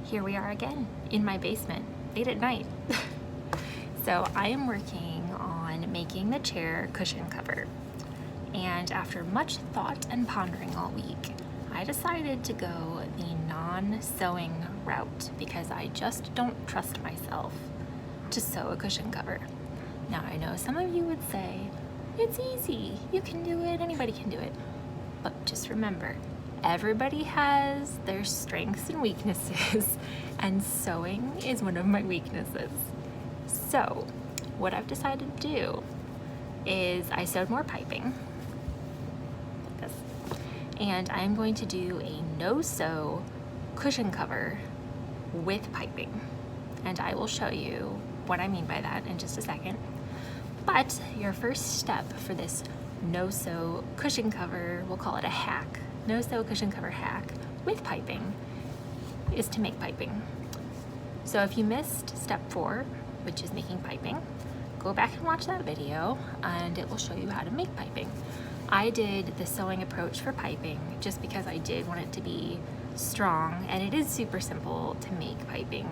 here we are again in my basement, late at night. So I am working on making the chair cushion cover. And after much thought and pondering all week, I decided to go the non-sewing route because I just don't trust myself to sew a cushion cover. Now I know some of you would say, it's easy, you can do it, anybody can do it. But just remember, everybody has their strengths and weaknesses, and sewing is one of my weaknesses. So what I've decided to do is I sewed more piping, like this, and I'm going to do a no-sew cushion cover with piping. And I will show you what I mean by that in just a second. But your first step for this no-sew cushion cover, we'll call it a hack, no-sew cushion cover hack with piping, is to make piping. So if you missed step 4, which is making piping, go back and watch that video and it will show you how to make piping. I did the sewing approach for piping just because I did want it to be strong, and it is super simple to make piping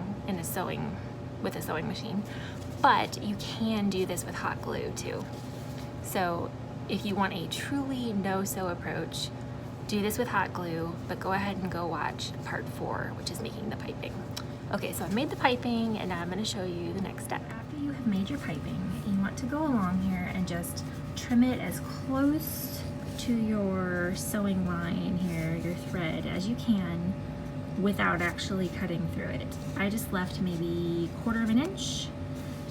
with a sewing machine, but you can do this with hot glue too. So if you want a truly no-sew approach, do this with hot glue, but go ahead and go watch part 4, which is making the piping. Okay, so I made the piping and now I'm going to show you the next step. After you have made your piping, you want to go along here and just trim it as close to your sewing line here, your thread, as you can without actually cutting through it. I just left maybe 1/4 inch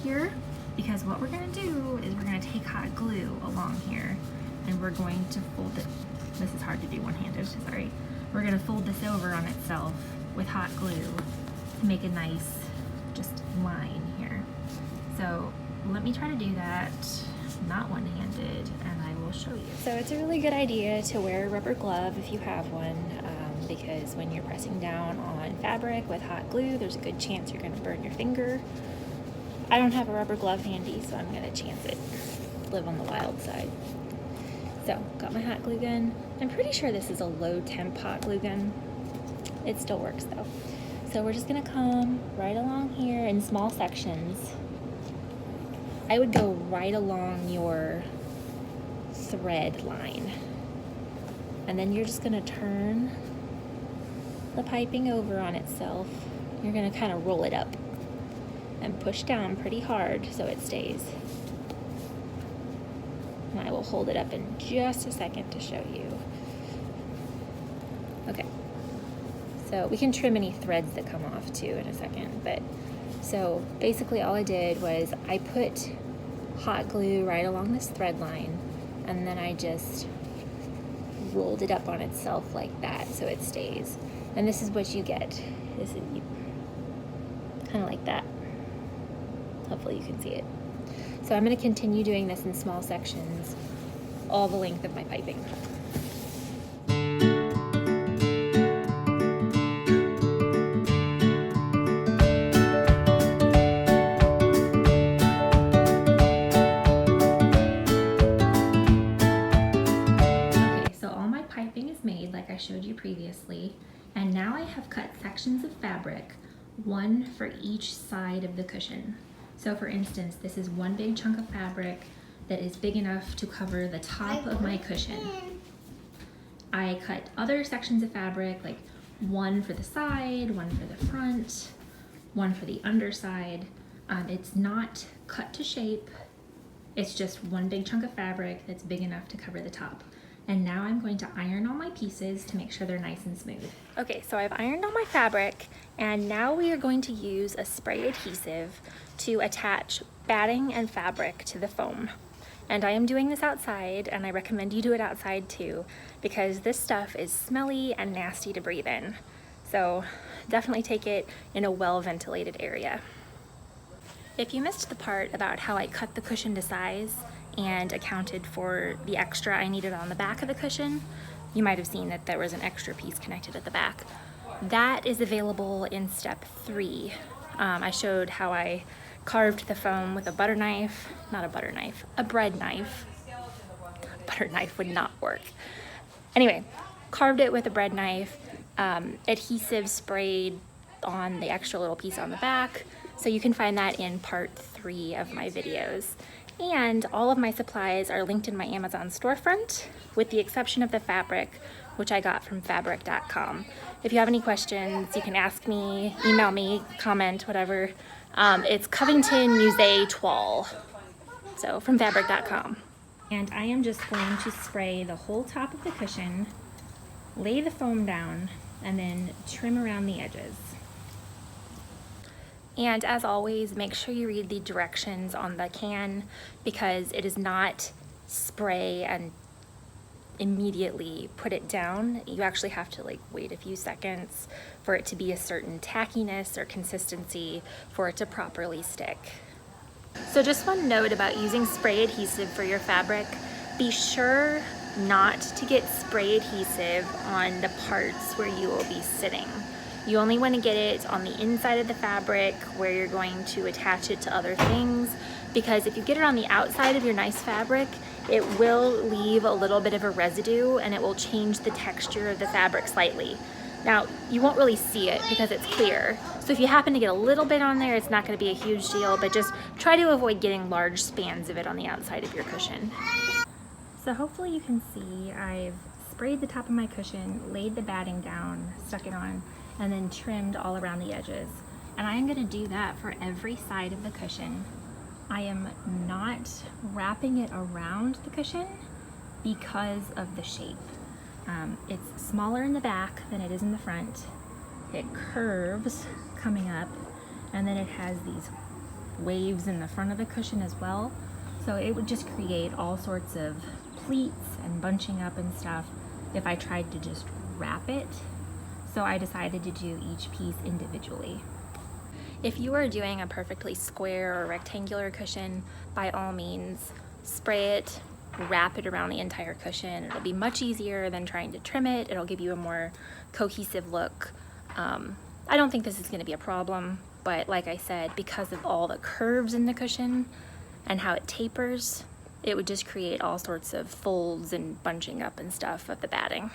here, because what we're going to do is we're going to take hot glue along here and we're going to fold it. This is hard to do one-handed, sorry. We're going to fold this over on itself with hot glue to make a nice just line here. So let me try to do that not one-handed and I will show you. So it's a really good idea to wear a rubber glove if you have one, because when you're pressing down on fabric with hot glue, there's a good chance you're going to burn your finger. I don't have a rubber glove handy, so I'm gonna chance it. Live on the wild side. So, got my hot glue gun. I'm pretty sure this is a low temp hot glue gun. It still works though. So we're just gonna come right along here in small sections. I would go right along your thread line. And then you're just gonna turn the piping over on itself. You're gonna kind of roll it up and push down pretty hard so it stays. And I will hold it up in just a second to show you. Okay, so we can trim any threads that come off too in a second, but so basically all I did was I put hot glue right along this thread line and then I just rolled it up on itself like that so it stays. And this is what you get. This is kind of like that. Hopefully you can see it. So I'm going to continue doing this in small sections all the length of my piping. Okay, so all my piping is made like I showed you previously, and now I have cut sections of fabric, one for each side of the cushion. So for instance, this is one big chunk of fabric that is big enough to cover the top of my cushion. I cut other sections of fabric, like one for the side, one for the front, one for the underside. It's not cut to shape. It's just one big chunk of fabric that's big enough to cover the top. And now I'm going to iron all my pieces to make sure they're nice and smooth. Okay, so I've ironed all my fabric, and now we are going to use a spray adhesive to attach batting and fabric to the foam. And I am doing this outside, and I recommend you do it outside too, because this stuff is smelly and nasty to breathe in. So definitely take it in a well-ventilated area. If you missed the part about how I cut the cushion to size and accounted for the extra I needed on the back of the cushion, you might have seen that there was an extra piece connected at the back. That is available in step 3. I showed how I carved the foam with a butter knife, not a butter knife, a bread knife. Butter knife would not work. Anyway, carved it with a bread knife, adhesive sprayed on the extra little piece on the back. So you can find that in part 3 of my videos. And all of my supplies are linked in my Amazon storefront, with the exception of the fabric, which I got from fabric.com. If you have any questions, you can ask me, email me, comment, whatever. It's Covington Musée Toile, so from fabric.com. And I am just going to spray the whole top of the cushion, lay the foam down, and then trim around the edges. And as always, make sure you read the directions on the can, because it is not spray and immediately put it down. You actually have to like wait a few seconds for it to be a certain tackiness or consistency for it to properly stick. So just one note about using spray adhesive for your fabric: be sure not to get spray adhesive on the parts where you will be sitting. You only want to get it on the inside of the fabric where you're going to attach it to other things, because if you get it on the outside of your nice fabric, it will leave a little bit of a residue and it will change the texture of the fabric slightly. Now, you won't really see it because it's clear. So if you happen to get a little bit on there, it's not going to be a huge deal, but just try to avoid getting large spans of it on the outside of your cushion. So hopefully you can see I've sprayed the top of my cushion, laid the batting down, stuck it on, and then trimmed all around the edges. And I am going to do that for every side of the cushion. I am not wrapping it around the cushion because of the shape. It's smaller in the back than it is in the front. It curves coming up, and then it has these waves in the front of the cushion as well. So it would just create all sorts of pleats and bunching up and stuff if I tried to just wrap it. So I decided to do each piece individually. If you are doing a perfectly square or rectangular cushion, by all means, spray it, wrap it around the entire cushion. It'll be much easier than trying to trim it. It'll give you a more cohesive look. I don't think this is going to be a problem, but like I said, because of all the curves in the cushion and how it tapers, it would just create all sorts of folds and bunching up and stuff of the batting.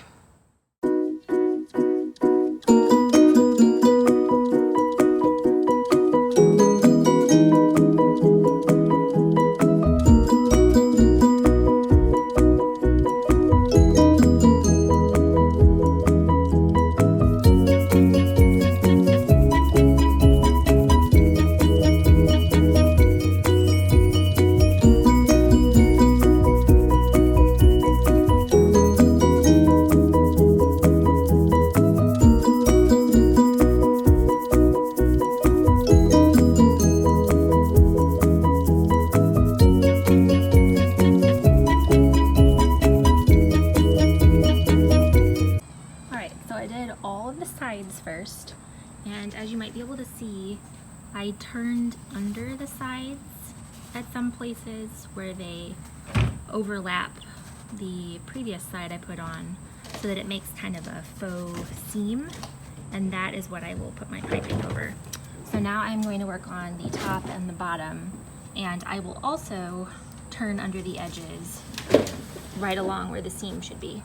First, and as you might be able to see, I turned under the sides at some places where they overlap the previous side I put on, so that it makes kind of a faux seam, and that is what I will put my piping over. So now I'm going to work on the top and the bottom, and I will also turn under the edges right along where the seam should be.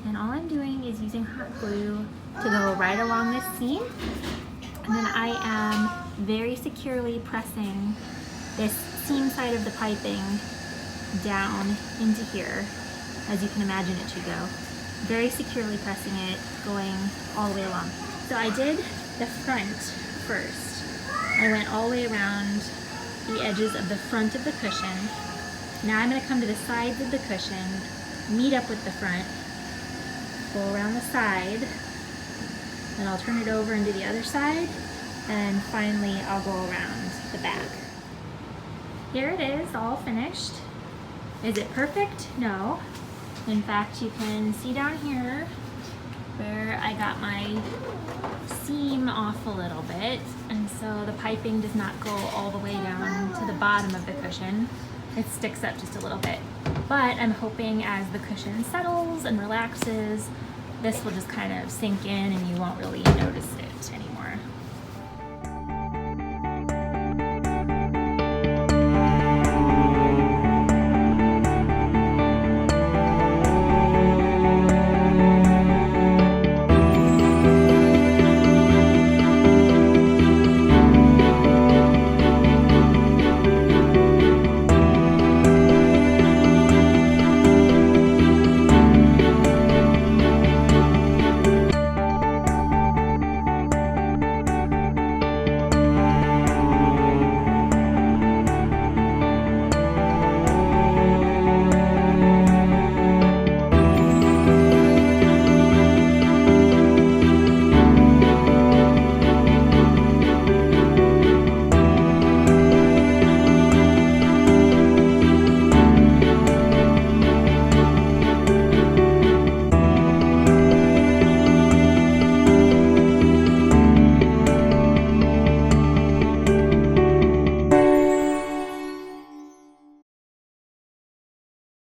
And all I'm doing is using hot glue to go right along this seam, and then I am very securely pressing this seam side of the piping down into here, as you can imagine it should go. Very securely pressing it, going all the way along. So I did the front first. I went all the way around the edges of the front of the cushion. Now I'm going to come to the sides of the cushion, meet up with the front, go around the side, then I'll turn it over and do the other side, and finally I'll go around the back. Here it is, all finished. Is it perfect? No. In fact, you can see down here where I got my seam off a little bit, and so the piping does not go all the way down to the bottom of the cushion. It sticks up just a little bit. But I'm hoping as the cushion settles and relaxes, this will just kind of sink in and you won't really notice it anymore.